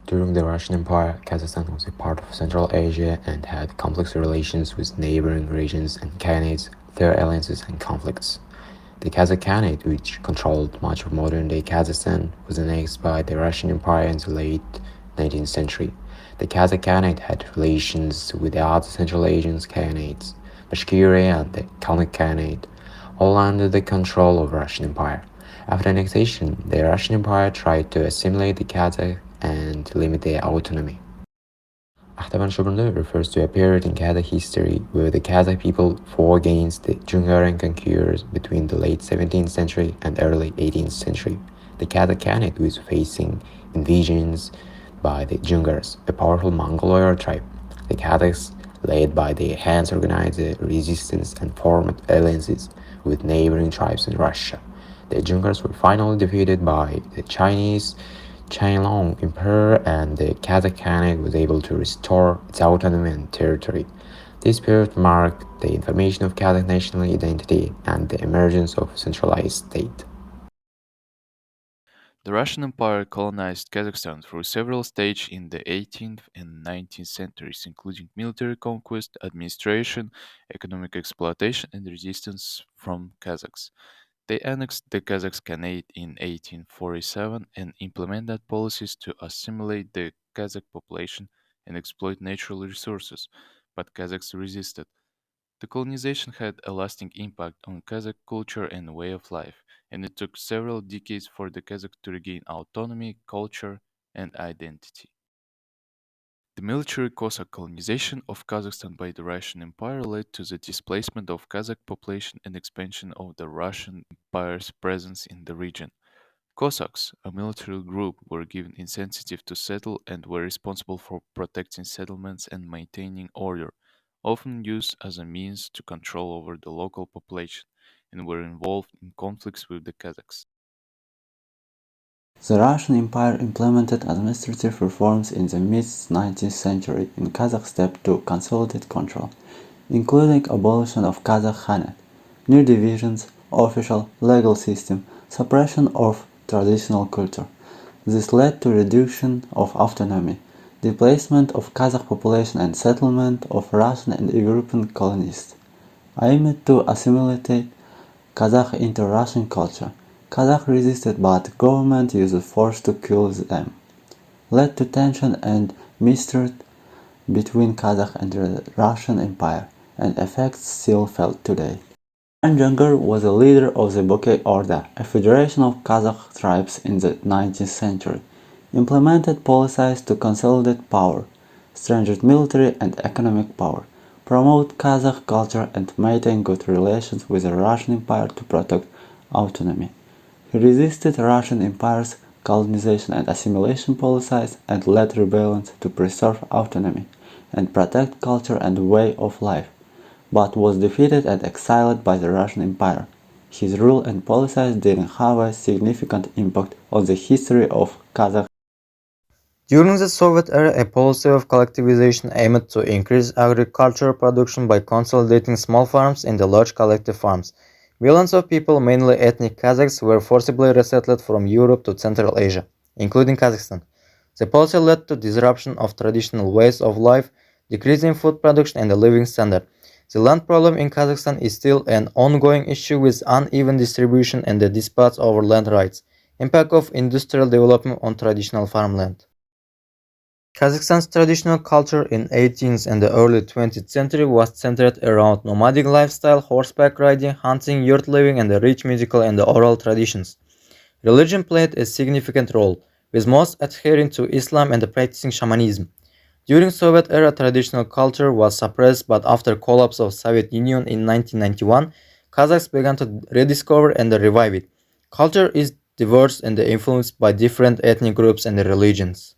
During the Russian Empire, Kazakhstan was a part of Central Asia and had complex relations with neighboring regions and khanates, their alliances and conflicts. The Kazakh Khanate, which controlled much of modern-day Kazakhstan, was annexed by the Russian Empire in the late 19th century. The Kazakh Khanate had relations with the other Central Asian Khanates, Bashkiria and the Kalmyk Khanate, all under the control of Russian Empire. After annexation, the Russian Empire tried to assimilate the Kazakh and limit their autonomy. Ahtaban Shogunlu refers to a period in Kazakh history where the Kazakh people fought against the Jungarian conquerors between the late 17th century and early 18th century. The Kazakh Khanate was facing invasions by the Jungars, a powerful Mongol tribe. The Kazakhs, led by the Hans, organized a resistance and formed alliances with neighboring tribes in Russia. The Jungars were finally defeated by the Chinese Qianlong Emperor, and the Kazakh Khanate was able to restore its autonomy and territory. This period marked the formation of Kazakh national identity and the emergence of a centralized state. The Russian Empire colonized Kazakhstan through several stages in the 18th and 19th centuries, including military conquest, administration, economic exploitation, and resistance from Kazakhs. They annexed the Kazakh Khanate in 1847 and implemented policies to assimilate the Kazakh population and exploit natural resources, but Kazakhs resisted. The colonization had a lasting impact on Kazakh culture and way of life, and it took several decades for the Kazakhs to regain autonomy, culture, and identity. The military Cossack colonization of Kazakhstan by the Russian Empire led to the displacement of Kazakh population and expansion of the Russian Empire's presence in the region. Cossacks, a military group, were given incentives to settle and were responsible for protecting settlements and maintaining order, often used as a means to control over the local population, and were involved in conflicts with the Kazakhs. The Russian Empire implemented administrative reforms in the mid-19th century in Kazakh steppe to consolidate control, including abolition of Kazakh Khanate, new divisions, official, legal system, suppression of traditional culture. This led to reduction of autonomy, displacement of Kazakh population and settlement of Russian and European colonists, aimed to assimilate Kazakh into Russian culture. Kazakh resisted but government used force to kill them, led to tension and mistrust between Kazakh and the Russian Empire, and effects still felt today. Arnshengar was a leader of the Bokeh Orda, a federation of Kazakh tribes in the 19th century, implemented policies to consolidate power, strengthen military and economic power, promote Kazakh culture and maintain good relations with the Russian Empire to protect autonomy. He resisted Russian Empire's colonization and assimilation policies and led rebellions to preserve autonomy and protect culture and way of life, but was defeated and exiled by the Russian Empire. His rule and policies didn't have a significant impact on the history of Kazakh. During the Soviet era, a policy of collectivization aimed to increase agricultural production by consolidating small farms into large collective farms. Millions of people, mainly ethnic Kazakhs, were forcibly resettled from Europe to Central Asia, including Kazakhstan. The policy led to disruption of traditional ways of life, decreasing food production and the living standard. The land problem in Kazakhstan is still an ongoing issue with uneven distribution and the disputes over land rights, impact of industrial development on traditional farmland. Kazakhstan's traditional culture in 18th and the early 20th century was centered around nomadic lifestyle, horseback riding, hunting, yurt living, and the rich musical and the oral traditions. Religion played a significant role, with most adhering to Islam and practicing shamanism. During Soviet era, traditional culture was suppressed, but after collapse of Soviet Union in 1991, Kazakhs began to rediscover and revive it. Culture is diverse and influenced by different ethnic groups and religions.